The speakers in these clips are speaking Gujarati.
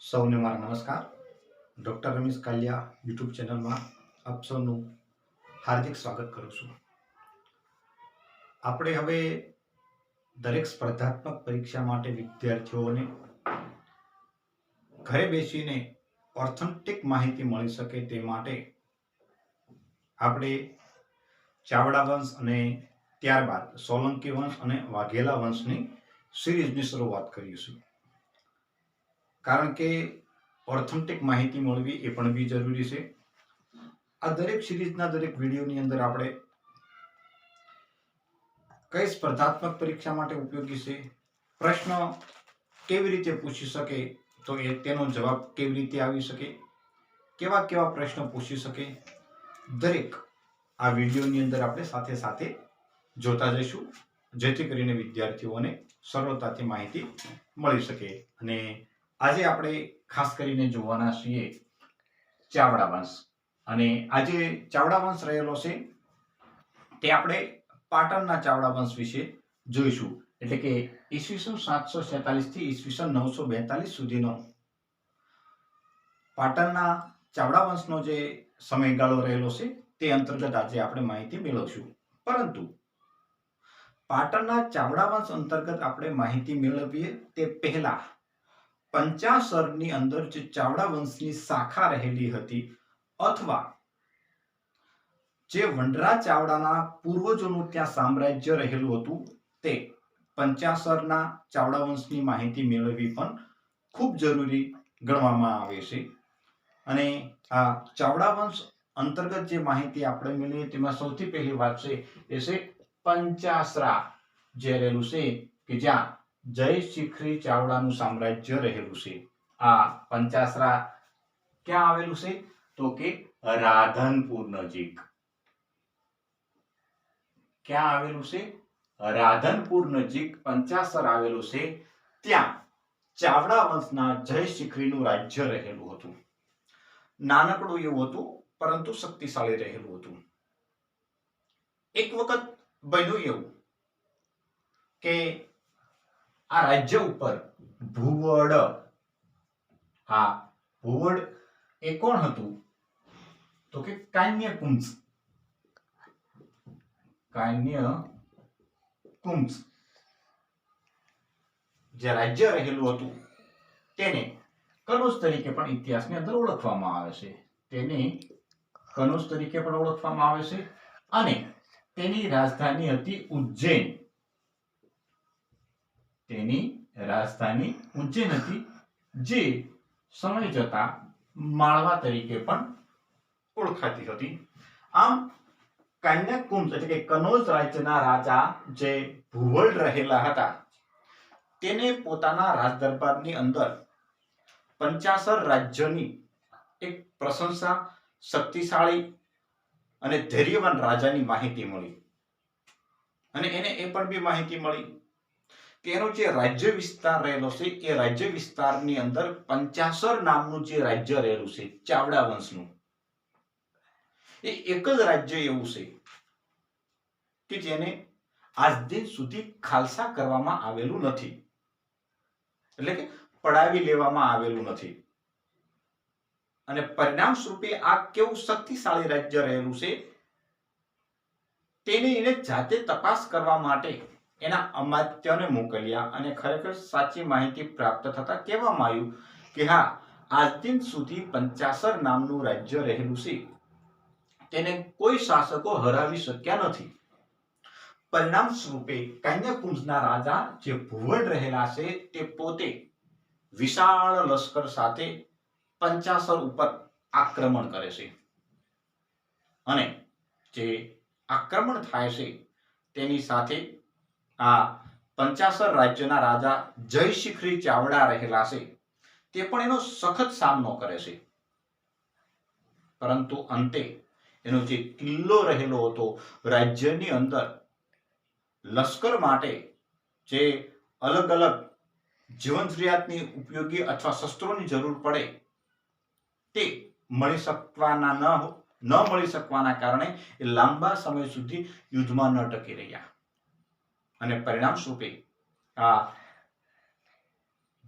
સૌને મારા નમસ્કાર. ડૉક્ટર રમેશ કાલિયા યુટ્યુબ ચેનલમાં આપ સૌનું હાર્દિક સ્વાગત કરું છું. આપણે હવે દરેક સ્પર્ધાત્મક પરીક્ષા માટે વિદ્યાર્થીઓને ઘરે બેસીને ઓથેન્ટિક માહિતી મળી શકે તે માટે આપણે ચાવડા વંશ અને ત્યારબાદ સોલંકી વંશ અને વાઘેલા વંશની સિરીઝની શરૂઆત કરીશું. કારણ કે ઓથેન્ટિક માહિતી મળવી એ પણ બી જરૂરી છે. આ દરેક સિરીઝના દરેક વિડીયોની અંદર આપણે કઈ સ્પર્ધાત્મક પરીક્ષા માટે ઉપયોગી છે, પ્રશ્ન કેવી રીતે પૂછી શકે તો તેનો જવાબ કેવી રીતે આવી શકે, કેવા કેવા પ્રશ્નો પૂછી શકે, દરેક આ વિડીયોની અંદર આપણે સાથે સાથે જોતા જઈશું, જેથી કરીને વિદ્યાર્થીઓને સરળતાથી માહિતી મળી શકે. અને આજે આપણે ખાસ કરીને જોવાના છીએ ચાવડા વંશ. અને આજે ચાવડા વંશ રહેલો છે તે આપણે પાટણના ચાવડા વંશ વિશે જોઈશું. એટલે કે ઈસવીસન 747 થી ઈસવીસન 942 સુધીનો પાટણના ચાવડા વંશનો જે સમયગાળો રહેલો છે તે અંતર્ગત આજે આપણે માહિતી મેળવશું. પરંતુ પાટણના ચાવડા વંશ અંતર્ગત આપણે માહિતી મેળવીએ તે પહેલા પંચાસરની અંદર જે ચાવડા વંશની શાખા રહેલી હતી અથવા જે વનરાજ ચાવડાના પૂર્વજોનું ત્યાં સામ્રાજ્ય રહેલું હતું તે પંચાસરના ચાવડા વંશની માહિતી મેળવવી પણ ખૂબ જરૂરી ગણવામાં આવે છે. અને આ ચાવડા વંશ અંતર્ગત જે માહિતી આપણે મેળવીએ તેમાં સૌથી પહેલી વાત છે એ છે પંચાસરા જે રહેલું છે કે જ્યાં જય શિખરી ચાવડાનું સામ્રાજ્ય રહેલું છે. આ પંચાસરા ક્યાં આવેલું છે તો કે રાધનપુર નજીક. ક્યાં આવેલું છે? રાધનપુર નજીક પંચાસર આવેલું છે. ત્યાં ચાવડા વંશના જય શિખરીનું રાજ્ય રહેલું હતું. નાનકડું એવું હતું પરંતુ શક્તિશાળી રહેલું હતું. એક વખત બન્યું એવું કે આ રાજ્ય ઉપર ભુવડ, હા ભુવડ એ કોણ હતું તો કે કાન્યકુંજ. કાન્યકુંજ જે રાજ્ય રહેલું હતું તેને કનોજ તરીકે પણ ઇતિહાસની અંદર ઓળખવામાં આવે છે. તેને કનોજ તરીકે પણ ઓળખવામાં આવે છે અને તેની રાજધાની હતી ઉજ્જૈન. તેની રાજધાની ઉજ્જૈન હતી, જે સમય જતા માળવા તરીકે પણ ઓળખાતી હતી. આમ કાન્યકુંજ એટલે કે કનોજ રાજ્યના રાજા જે ભુવડ રહેલા હતા તેને પોતાના રાજદરબારની અંદર પંચાસર રાજ્યની એક પ્રશંસા, શક્તિશાળી અને ધૈર્યવાન રાજાની માહિતી મળી. અને એને એ પણ બી માહિતી મળી કે એનો જે રાજ્ય વિસ્તાર રહેલો છે એ રાજ્ય વિસ્તારની અંદર પંચાસર નામનું જે રાજ્ય રહેલું છે ચાવડા વંશનું, એ એક જ રાજ્ય એવું છે કે જેને આજ દિન સુધી ખાલસા કરવામાં આવેલું નથી. એટલે કે પડાવી લેવામાં આવેલું નથી. અને પરિણામ સ્વરૂપે આ કેવું શક્તિશાળી રાજ્ય રહેલું છે તેને એને જાતે તપાસ કરવા માટે એના અમાત્યને મોકલ્યા. અને ખરેખર સાચી માહિતી પ્રાપ્ત થતા કહેવામાં આવ્યું કે હા, આજ દિન સુધી પંચાસર નામનું રાજ્ય રહેલું છે તેને કોઈ શાસકો હરાવી શક્યા નથી. પરિણામ સ્વરૂપે કાન્યકુંજના રાજા જે ભુવડ રહેલા છે તે પોતે વિશાળ લશ્કર સાથે પંચાસર ઉપર આક્રમણ કરે છે. અને જે આક્રમણ થાય છે તેની સાથે આ પંચાસર રાજ્યના રાજા જય શિખરી ચાવડા રહેલા છે તે પણ એનો સખત સામનો કરે છે. પરંતુ અંતે એનો જે કિલ્લો રહેલો હતો રાજ્યની અંદર લશ્કર માટે જે અલગ અલગ જીવન જરૂરિયાતની ઉપયોગી અથવા શસ્ત્રોની જરૂર પડે તે મળી શકવાના ન મળી શકવાના કારણે એ લાંબા સમય સુધી યુદ્ધમાં ન ટકી રહ્યા. અને પરિણામ સ્વરૂપે આ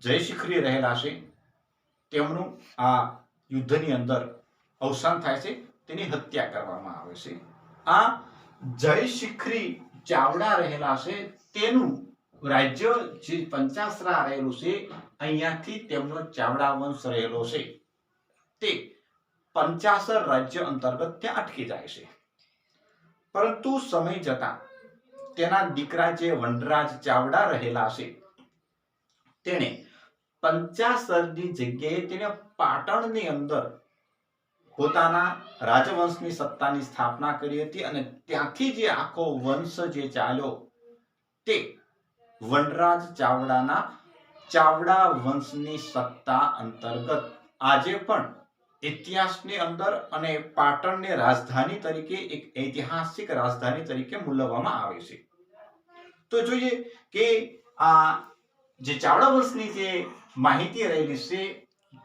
જય શિખરી રહેલા છે તેમનું આ યુદ્ધની અંદર અવસાન થાય છે, તેની હત્યા કરવામાં આવે છે. આ જય શિખરી ચાવડા રહેલા છે તેનું રાજ્ય જે પંચાસરા રહેલું છે, અહીંયાથી તેમનો ચાવડા વંશ રહેલો છે તે પંચાસર રાજ્ય અંતર્ગત ત્યાં અટકી જાય છે. પરંતુ સમય જતા તેના દીકરા જે વનરાજ ચાવડા રહેલા છે તેને પંચાસરની જગ્યાએ તેને પાટણની અંદર પોતાના રાજવંશની સત્તાની સ્થાપના કરી હતી અને ત્યાંથી જે આખો વંશ જે ચાલ્યો તે વનરાજ ચાવડાના ચાવડા વંશની સત્તા અંતર્ગત આજે પણ ઇતિહાસની અંદર અને પાટણની રાજધાની તરીકે એક ઐતિહાસિક રાજધાની તરીકે મૂલવવામાં આવે છે. તો જોઈએ કે આ જે ચાવડા વંશની જે માહિતી રહેલી છે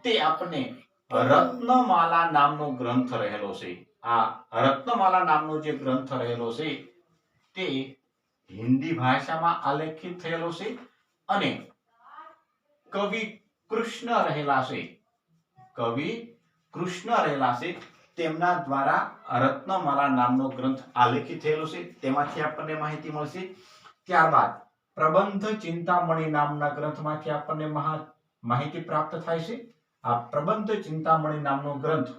તે આપણને રત્નમાલા નામનો ગ્રંથ રહેલો છે. આ રત્નમાલા નામનો જે ગ્રંથ રહેલો છે તે હિન્દી ભાષામાં આલેખિત થયેલો છે અને કવિ કૃષ્ણ રહેલા છે, કવિ કૃષ્ણ રહેલા છે તેમના દ્વારા રત્નમાલા નામનો ગ્રંથ આલેખિત થયેલો છે. તેમાંથી આપણને માહિતી મળશે. ત્યારબાદ પ્રબંધ ચિંતામણી નામના ગ્રંથમાંથી આપણને માહિતી પ્રાપ્ત થાય છે. આ પ્રબંધ ચિંતામણી નામનો ગ્રંથ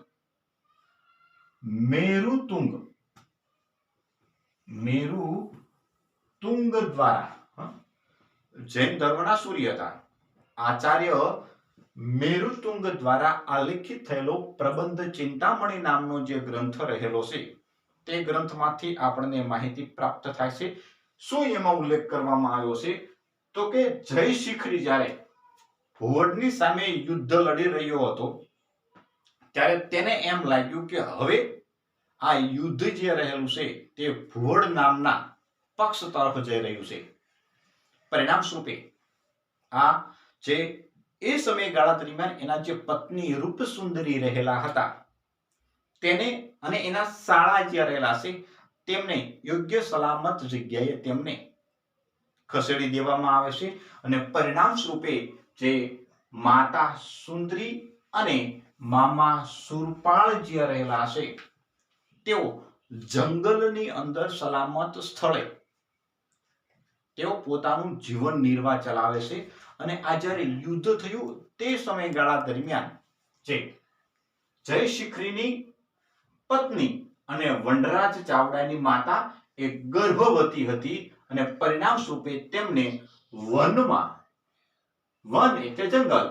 મેરુતુંગ દ્વારા જૈન ધર્મના સૂર્ય હતા આચાર્ય મેરુતુંગ દ્વારા આલેખિત થયેલો પ્રબંધ ચિંતામણી નામનો જે ગ્રંથ રહેલો છે તે ગ્રંથમાંથી આપણને માહિતી પ્રાપ્ત થાય છે. શું એમાં ઉલ્લેખ કરવામાં આવ્યો છે? તો કે જય શિખરી જ્યારે ભુવડની સામે યુદ્ધ લડી રહ્યો હતો ત્યારે તેને એમ લાગ્યું કે હવે આ યુદ્ધ જે રહેલું છે તે ભુવડ નામના પક્ષ તરફ જઈ રહ્યું છે. પરિણામ સ્વરૂપે આ જે એ સમયગાળા દરમિયાન એના જે પત્ની રૂપસુંદરી રહેલા હતા તેને અને એના શાળા જે રહેલા છે તેમને યોગ્ય સલામત જગ્યાએ તેમને ખસેડી દેવામાં આવે છે અને પરિણામ સ્વરૂપે જે માતા સુંદરી અને મામા સુરપાળ જે રહેલા છે તેઓ જંગલની અંદર સલામત સ્થળે તેઓ પોતાનું જીવન નિર્વાહ ચલાવે છે. અને આ જ્યારે યુદ્ધ થયું તે સમયગાળા દરમિયાન જે જય શિખરીની પત્ની અને વનરાજ ચાવડાની માતા એ ગર્ભવતી હતી અને પરિણામ સ્વરૂપે તેમને વનમાં, વન એટલે જંગલ,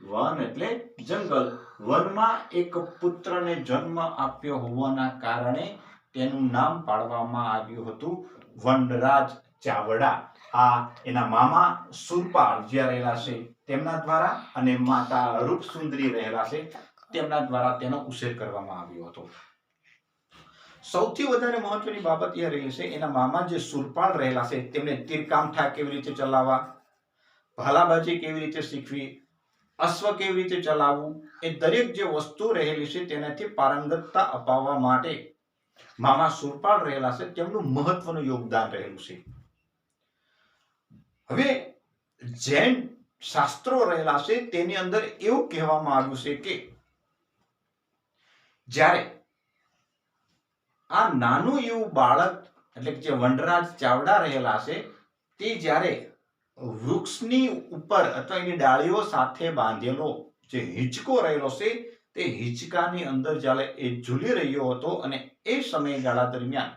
વન એટલે જંગલ, વનમાં એક પુત્રને જન્મ આપ્યો હોવાના કારણે તેનું નામ પાડવામાં આવ્યું હતું વનરાજ ચાવડા. આ એના મામા સુરપાળ જે રહેલા છે તેમના દ્વારા અને માતા રૂપસુંદરી રહેલા છે તેમના દ્વારા તેનો ઉછેર કરવામાં આવ્યો હતો. સૌથી વધારે મહત્વની બાબત એ રહી છે એના મામા જે સુરપાળ રહેલા છે તેમને તીરકામઠા કેવી રીતે ચલાવવા, ભાલાબાજી કેવી રીતે શીખવી, અશ્વ કેવી રીતે ચલાવવું, એ દરેક જે વસ્તુ રહેલી છે તેનાથી પારંગતતા અપાવવા માટે મામા સુરપાળ રહેલા છે તેમનું મહત્વનું યોગદાન રહેલું છે. હવે જૈન શાસ્ત્રો રહેલા છે તેની અંદર એવું કહેવામાં આવ્યું છે કે જ્યારે આ નાનું એવું બાળક એટલે જે વનરાજ ચાવડા રહેલા છે તે જ્યારે વૃક્ષની ઉપર અથવા એની ડાળીઓ સાથે બાંધેલો જે હિંચકો રહેલો છે તે હિંચકાની અંદર જ્યારે એ ઝૂલી રહ્યો હતો અને એ સમયગાળા દરમિયાન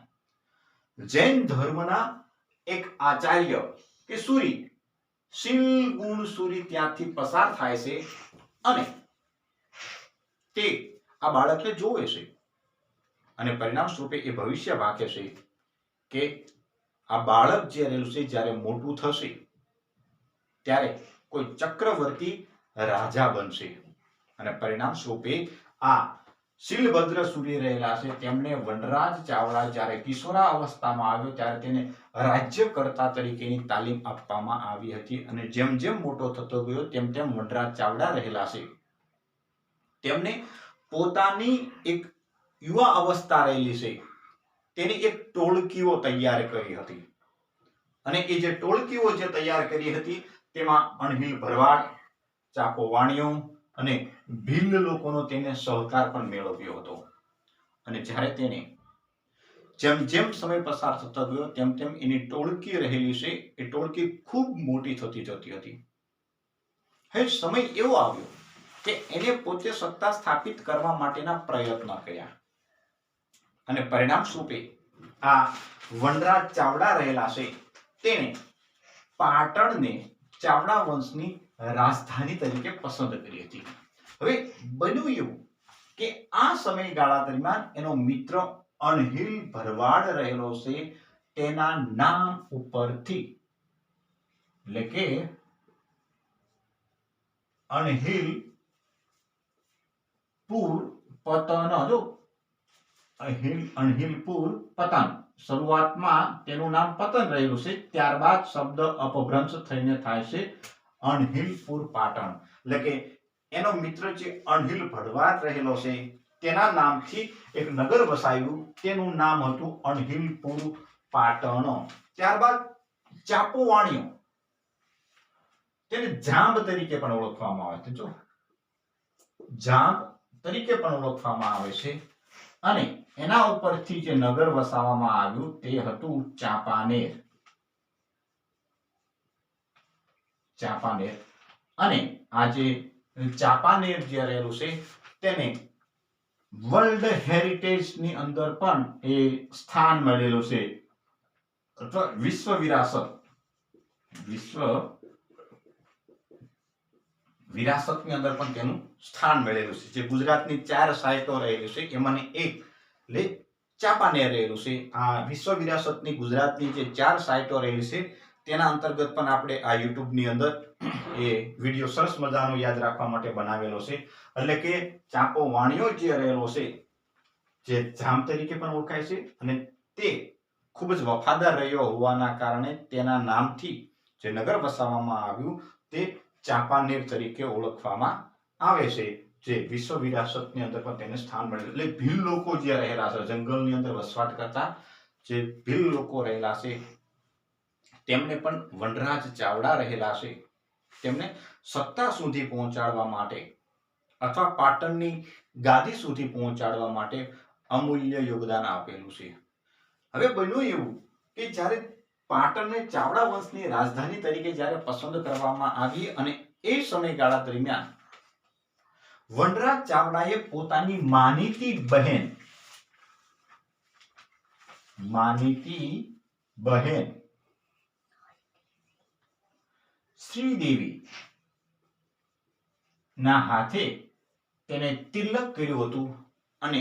જૈન ધર્મના એક આચાર્ય કે સૂરી શીલગુણ સૂરી ત્યાંથી પસાર થાય છે અને તે આ બાળકને જોવે છે અને પરિણામ સ્વરૂપે એ ભવિષ્ય વાંકે છે કે આ બાળક જે રહેલું છે જ્યારે મોટું થશે ત્યારે કોઈ ચક્રવર્તી રાજા બનશે અને પરિણામ સ્વરૂપે આ શીલભદ્ર સૂરી રહેલા છે તેમને વનરાજ ચાવડા જ્યારે કિશોરા અવસ્થામાં આવ્યો ત્યારે તેને રાજ્યકર્તા તરીકેની તાલીમ આપવામાં આવી હતી અને જેમ જેમ મોટો થતો ગયો તેમ તેમ વનરાજ ચાવડા રહેલા છે તેમને પોતાની એક યુવા અવસ્થા રહેલી છે તેની એક ટોળકીઓ તૈયાર કરી હતી અને એ જે ટોળકીઓ જે તૈયાર કરી હતી તેમાં અણહિલ ભરવાડ, ચાપોવાણીઓ અને ભીલ લોકોનો તેને સહકાર પણ મેળવ્યો હતો. અને જ્યારે તેને જેમ જેમ સમય પસાર થતો ગયો તેમ તેમ એની ટોળકી રહેલી છે એ ટોળકી ખૂબ મોટી થતી જતી હતી. હવે સમય એવો આવ્યો કે એને પોતે સત્તા સ્થાપિત કરવા માટેના પ્રયત્ન કર્યા અને પરિણામ સ્વરૂપે આ વનરાજ ચાવડા રહેલા છે તેને પાટણને ચાવડા વંશની રાજધાની તરીકે પસંદ કરી હતી. હવે બન્યું એવું કે આ સમયગાળા દરમિયાન એનો મિત્ર અણહિલ ભરવાડ રહેલો છે તેના નામ ઉપરથી એટલે કે અણહિલ પૂર પતન જો અણહિલપુર પતન શરૂઆતમાં તેનું નામ પતન રહેલું છે ત્યારબાદ શબ્દ અપભ્રંશ થઈને થાય છે અણહિલપુર પાટણ એટલે કે એનો મિત્ર જે અણહિલ ભરવાડ રહેલો છે તેના નામથી એક નગર વસાયું તેનું નામ હતું અણહિલપુર પાટણ. ત્યારબાદ ચાપોવાણીઓ તેને જાંબ તરીકે પણ ઓળખવામાં આવે છે. જો જાંબ તરીકે પણ ઓળખવામાં આવે છે અને એના ઉપરથી જે નગર વસાવવામાં આવ્યું તે હતું ચાંપાનેર. અને આ જે ચાંપાનેર જે રહેલું છે તેને વર્લ્ડ હેરિટેજ ની અંદર પણ એ સ્થાન મળેલું છે અથવા વિશ્વ વિરાસતની અંદર પણ તેનું સ્થાન મળેલું છે. જે ગુજરાતની 4 સાઇટો રહેલી છે એમાંની એક એટલે ચાંપાનેર રહેલું છે. આ વિશ્વ વિરાસતની ગુજરાતની જે 4 સાઇટો રહેલી છે તેના અંતર્ગત પણ આપણે આ YouTube ની અંદર એ વિડિયો સરસ મજાનો યાદ રાખવા માટે બનાવેલો છે. એટલે કે ચાપોવાણીઓ જે રહેલો છે જે જામ તરીકે પણ ઓળખાય છે અને તે ખૂબ જ વફાદાર રહ્યો હોવાના કારણે તેના નામથી જે નગર વસાવવામાં આવ્યું તે ચાંપાનેર તરીકે ઓળખવામાં આવે છે. જે વિશ્વ વિરાસતની અંદર પણ તેને સ્થાન મળ્યું. એટલે ભીલ લોકો જે રહેલા છે જંગલની અંદર વસવાટ કરતા જે ભીલ લોકો રહેલા છે તેમને પણ વનરાજ ચાવડા રહેલા છે તેમને સત્તા સુધી પહોંચાડવા માટે અથવા પાટણની ગાદી સુધી પહોંચાડવા માટે અમૂલ્ય યોગદાન આપેલું છે. હવે બન્યું એવું કે જ્યારે પાટણને ચાવડા વંશની રાજધાની તરીકે જ્યારે પસંદ કરવામાં આવી અને એ સમયગાળા દરમિયાન વનરાજ ચાવડાએ પોતાની માનીતી બહેન શ્રીદેવી ના હાથે તેને તિલક કર્યું હતું અને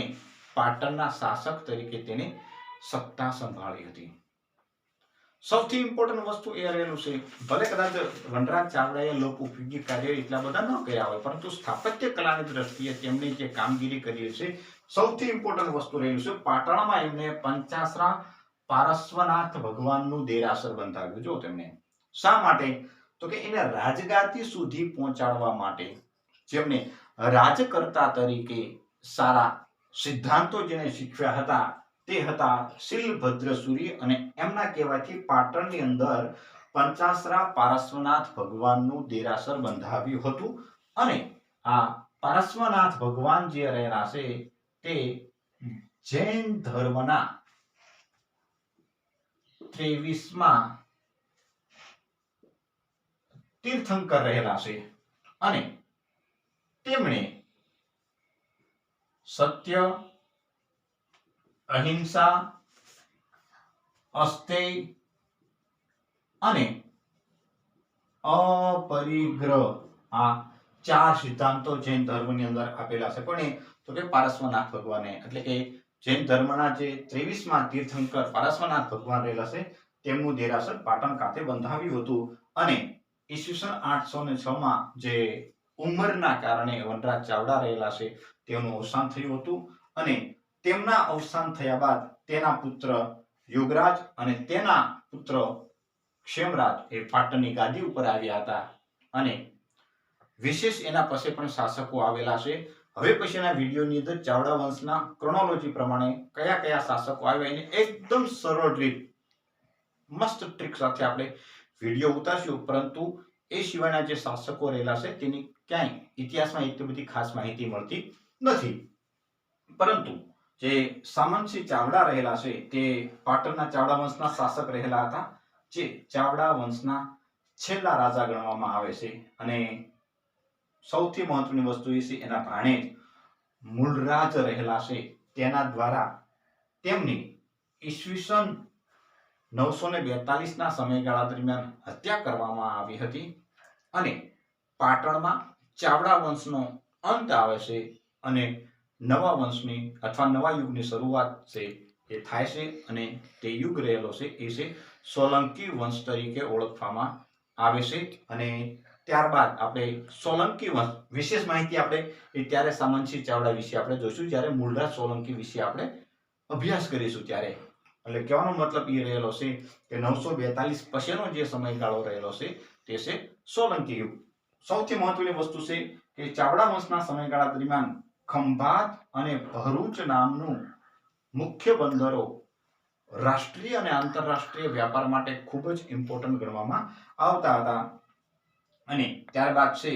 પાટણના શાસક તરીકે તેને સત્તા સંભાળી હતી. સૌથી ઇમ્પોર્ટન્ટ વસ્તુ એ રહેલું છે ભલે કદાચ વનરાજ ચાવડાએ લોક ઉપયોગી કાર્ય એટલા બધા ન કર્યા હોય પરંતુ સ્થાપત્ય કલાની દ્રષ્ટિએ તેમણે જે કામગીરી કરી છે સૌથી ઇમ્પોર્ટન્ટ વસ્તુ રહેલું છે પાટણમાં એમને પંચાસરા પારસ્વનાથ ભગવાનનું દેરાસર બંધાવ્યું. જો તેમને શા માટે તો કે એને રાજગાદી સુધી પહોંચાડવા માટે જેમને રાજકર્તા તરીકે સારા સિદ્ધાંતો જેને શીખવ્યા હતા તે હતા શીલભદ્રસુરી અને એમના કહેવાથી પાટણની અંદર પંચાસરા પારસ્વનાથ ભગવાનનું દેરાસર બંધાવ્યું હતું અને આ પારસ્વનાથ ભગવાન જે રહેલા છે તે જૈન ધર્મના 23માં તીર્થંકર રહેલા છે અને તેમણે સત્ય, અહિંસા, અસ્તેય અને અપરિગ્રહ આ 4 સિદ્ધાંતો જૈન ધર્મની અંદર આપેલા છે. પણ તો કે પારસ્વનાથ ભગવાને એટલે કે જૈન ધર્મના જે 23માં તીર્થંકર પારસ્વનાથ ભગવાન રહેલા છે તેમનું દેરાસર પાટણ ખાતે બંધાવ્યું હતું અને ઈસવીસન 806માં જે ઉંમરના કારણે વનરાજ ચાવડા રહેલા છે તેનું અવસાન થયું હતું અને તેમના અવસાન થયા બાદ તેના પુત્ર યોગરાજ અને તેના પુત્ર ક્ષેમરાજ એ પાટણની ગાદી ઉપર આવ્યા હતા અને વિશેષ એના પછી પણ શાસકો આવેલા છે. હવે પછીના વિડીયોની અંદર ચાવડા વંશના ક્રોનોલોજી પ્રમાણે કયા કયા શાસકો આવ્યા એને એકદમ સરળ રીત મસ્ત ટ્રીક સાથે આપણે વિડીયો ઉતારશું પરંતુ એ સિવાયના જે શાસકો રહેલા છે તેની ક્યાંય ઇતિહાસમાં એટલી બધી ખાસ માહિતી મળતી નથી. પરંતુ જે સામંતસિંહ ચાવડા રહેલા છે તે પાટણના ચાવડા વંશના શાસક રહેલા હતા, જે ચાવડા વંશના છેલ્લા રાજા ગણવામાં આવે છે. અને સૌથી મહત્વની વસ્તુ એ છે એના ભાણેજ મૂળરાજ રહેલા છે તેના દ્વારા તેમની ઈસવીસન 942 ના સમયગાળા દરમિયાન હત્યા કરવામાં આવી હતી. અને પાટણમાં ચાવડા વંશનો અંત આવે છે અને નવા વંશની અથવા નવા યુગની શરૂઆત છે એ થાય છે. અને તે યુગ રહેલો છે એ છે સોલંકી વંશ તરીકે ઓળખવામાં આવે છે. અને ત્યારબાદ આપણે સોલંકી વંશ વિશેષ માહિતી આપણે ત્યારે સામંતસિંહ ચાવડા વિશે આપણે જોઈશું, જ્યારે મૂળરાજ સોલંકી વિશે આપણે અભ્યાસ કરીશું ત્યારે. એટલે કહેવાનો મતલબ એ રહેલો છે કે 942 પછીનો જે સમયગાળો રહેલો છે તે છે સોલંકી યુગ. સૌથી મહત્વની વસ્તુ છે કે ચાવડા વંશના સમયગાળા દરમિયાન ખંભાત અને ભરૂચ નામનું મુખ્ય બંદરો રાષ્ટ્રીય અને આંતરરાષ્ટ્રીય વ્યાપાર માટે ખૂબ જ ઇમ્પોર્ટન્ટ ગણવામાં આવતા હતા. અને ત્યારબાદ છે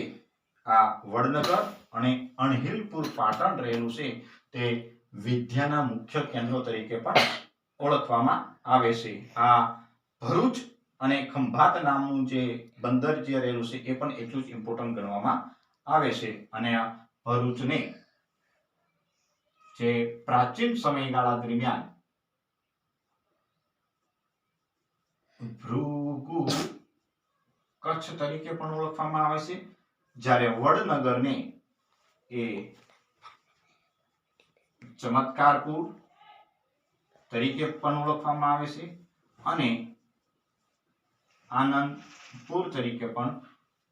આ વડનગર અને અણહિલપુર પાટણ રહેલું છે તે વિદ્યાના મુખ્ય કેન્દ્રો તરીકે પણ ઓળખવામાં આવે છે. આ ભરૂચ અને ખંભાત નામનું જે બંદર જે રહેલું છે એ પણ એટલું જ ઇમ્પોર્ટન્ટ ગણવામાં આવે છે. અને આ ભરૂચને જે પ્રાચીન સમયગાળા દરમિયાન ભૃગુ કચ્છ તરીકે પણ ઓળખવામાં આવે છે, જ્યારે વડનગરને એ ચમત્કારપુર તરીકે પણ ઓળખવામાં આવે છે અને આનંદપુર તરીકે પણ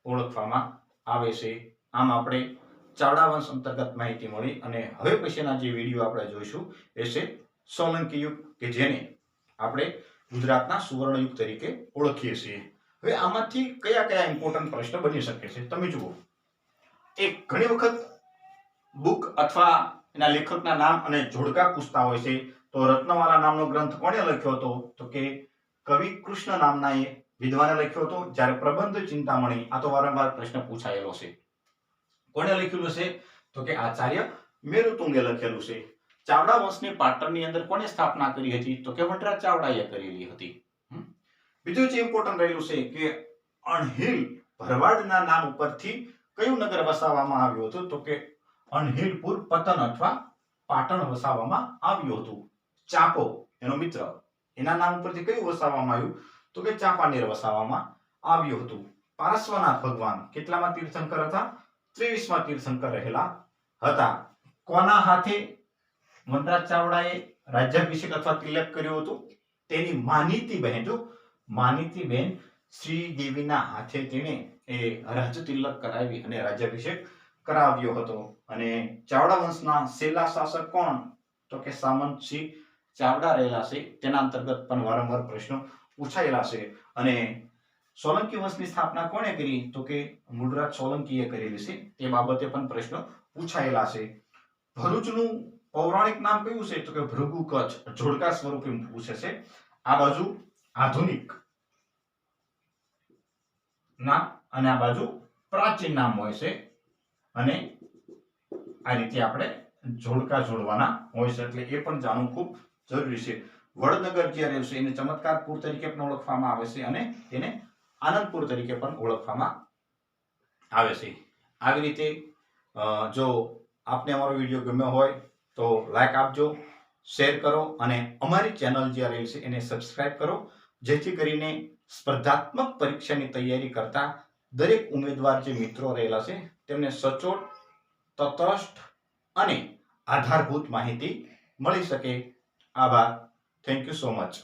ઓળખવામાં આવે છે. આમ આપણે ચાવડા વંશ અંતર્ગત માહિતી મળી. અને હવે પછીના જે વિડીયો આપણે જોઈશું એ છે સોલંકી યુગ, કે જેને આપણે ગુજરાતના સુવર્ણ યુગ તરીકે ઓળખીએ છીએ. હવે આમાંથી કયા કયા ઇમ્પોર્ટન્ટ પ્રશ્ન બની શકે છે તમે જુઓ. એક ઘણી વખત બુક અથવા એના લેખકના નામ અને જોડકા પૂછતા હોય છે. તો રત્નમાલા નામનો ગ્રંથ કોણે લખ્યો હતો? તો કે કવિ કૃષ્ણ નામના એ વિદ્વાને લખ્યો હતો. જ્યારે પ્રબંધ ચિંતામણી, આ તો વારંવાર પ્રશ્ન પૂછાયેલો છે, કોણે લખેલું છે? તો કે આચાર્ય મેરુતુંગે લખેલું છે. ચાવડા વંશની પાટણની અંદર કોણે સ્થાપના કરી હતી? તો કે વડરાજ ચાવડાએ કરેલી હતી. બીજું જે ઇમ્પોર્ટન્ટ રહેલું છે કે અણહિલ ભરવાડના નામ ઉપરથી કયું નગર વસાવવામાં આવ્યું હતું? તો કે અણહિલપુર પતન અથવા પાટણ વસાવવામાં આવ્યું હતું. ચાપો એનો મિત્ર, એના નામ ઉપરથી કયું વસાવવામાં આવ્યું? તો કે ચાંપાનેર વસાવવામાં આવ્યું હતું. પાર્શ્વનાથ ભગવાન કેટલામાં તીર્થંકર હતા? 23માં તીર્થંકર રહેલા હતા. કોના હાથે વનરાજ ચાવડાએ રાજ્યાભિષેક અથવા તિલક કર્યો હતો? તેની માનીતી બહેન, જો માનીતી બહેન શ્રીદેવીના હાથે તેણે એ રાજ તિલક કરાવી અને રાજ્યાભિષેક કરાવ્યો હતો. અને ચાવડા વંશના છેલ્લા શાસક કોણ? તો કે સામંતસિંહ ચાવડા રહેલા છે. તેના અંતર્ગત પણ વારંવાર પ્રશ્નો પૂછાયેલા છે. અને સોલંકી વંશની સ્થાપના કોણે કરી? તો કે મૂળરાજ સોલંકીએ કરેલી છે. તે બાબતે પણ પ્રશ્નો પૂછાયેલા છે. ભરૂચનું પૌરાણિક નામ કયું છે? તો કે ભૃગુ કચ્છ, જોડકા સ્વરૂપે પૂછે છે. આ બાજુ આધુનિક નામ અને આ બાજુ પ્રાચીન નામ હોય છે. અને આ રીતે આપણે જોડકા જોડવાના હોય છે, એટલે એ પણ જાણવું ખૂબ જરૂરી છે. વડનગર જે રહેલું છે એને ચમત્કારપુર તરીકે પણ ઓળખવામાં આવે છે અને તેને આનંદપુર તરીકે પણ ઓળખવામાં આવે છે. આવી રીતે જો આપને અમારો વિડીયો ગમ્યો હોય તો લાઈક આપજો, શેર કરો અને અમારી ચેનલ જે રહેલી છે એને સબસ્ક્રાઇબ કરો, જેથી કરીને સ્પર્ધાત્મક પરીક્ષાની તૈયારી કરતા દરેક ઉમેદવાર જે મિત્રો રહેલા છે તેમને સચોટ, તટસ્થ અને આધારભૂત માહિતી મળી શકે. આભાર. Thank you so much.